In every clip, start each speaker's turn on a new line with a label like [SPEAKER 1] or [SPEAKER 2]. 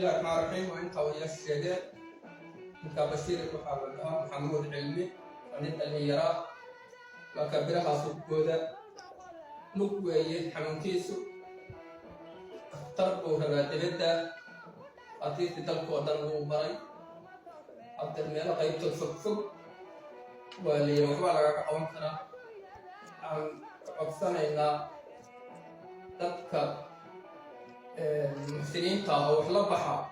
[SPEAKER 1] الرحمن الرحيم وانت ويا الشهداء انت بشير المحاولة محمود علمي ونبدا الهيرات وكبرها سكودا نقوي حمنكيسو تركوا هبادلدا أطيت تلقوا دنو بري عبد المال قيبت الفكفك واللي يروحوا على قوم كنا عن أبصنا إلى تبقى المحسنين تاهو حلبها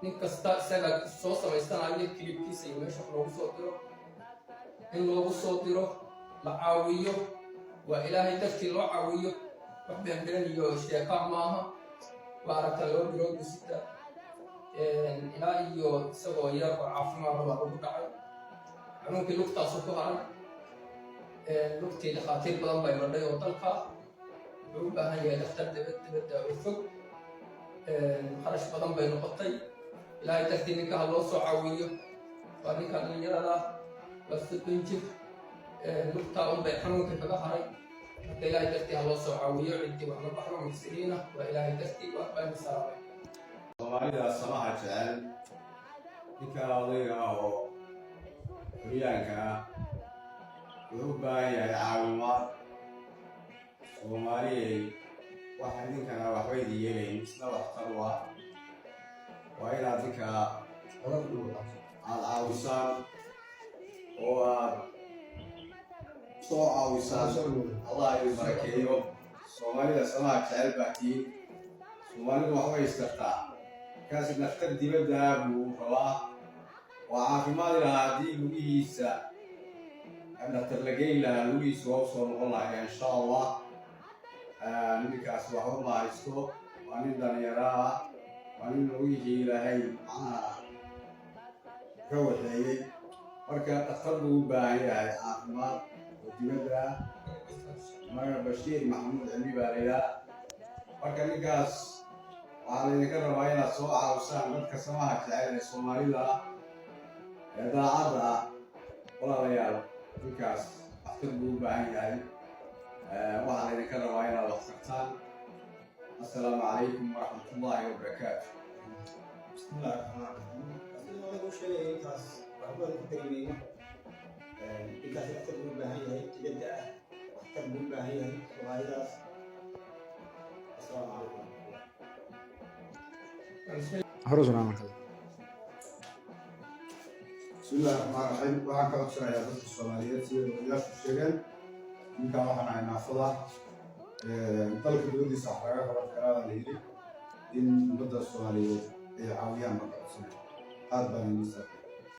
[SPEAKER 1] نكستا سجل صوص ما يستنى عليه كليب كيس يمشي لو صوتره إن لو صوتره لعاويه وإلهي تشكيل لعاويه وبين بين يوشيكا معها بارك الله برود بسيطة إلهي يو سبوا يرفع عفما ربع ربع ممكن لقطة صفوها لقطة لخاطر بدن بيمرد وطلقة وبها هي دفتر دبت وفق خرج بدن بين قطي إلهي تختينك هلو صعوية وأنك الجرادة بس تنشف لقطة بيحموك فقهري حتى إلهي تختي هلو صعوية عندي وأنا بحرم السنين وإلهي تختي وأقبل مسارة
[SPEAKER 2] Soomaalida samaha jecel ninka odayga oo Huryaanka wuxuu u baahan yahay caawimaad Soomaaliyeed waxa ninkana waxba idin yeelayn isna waxtar waa inaad ninka aad caawisaan oo aad soo caawisaan Allah idin barakeeyo Soomaalida samaha jecel baatiin Soomaalidu waxbay iskartaa kaasi naftar dibadda buu rabaa waa caafimaad haddii lugihiisa naftar la geyn lahaa lugihiisa waa usoo noqon lahaa insha Allah ninkaas waxba ma haysto waa nin dhalinyaro ah waa nin lugihii ilaahay macnaha ka waxeeyey marka dhakhtar buu u baahan yahay caafimaad oo dibadda magaca Bashiir Maxamuud Cilmi baa la yidhaha marka ninkaas waxaa laydinka rabaa inaad soo caawisaan dadka samaha jecel ee Soomaalida ah ee daacadda ah walaalayaal ninkaas dhakhtar buu u baahan yahay waxaa laydinka rabaa inaad wax tartaan assalaamu calaykum waraxmatullaahi wabarakaatu
[SPEAKER 3] bismillahi rahmaani rahiim adiga sheegay intaas waxba ku tagnayna ninkaas dhakhtar buu u baahan yahay dibadda ah dhakhtar buu u baahan yahay Soomaalidaas assalaamu calaykum
[SPEAKER 4] هرجنا معك
[SPEAKER 5] بسم الله الرحمن الرحيم waxaan ka codsanayaa dadka Soomaaliyeed sida odayaashu sheegeen ninkan waxaan ahay naafada dalka dowladiisa wax laga qaban karaa la yidhi in ummadda Soomaaliyeed ay caawiyaan marka codsanaya aad baan idin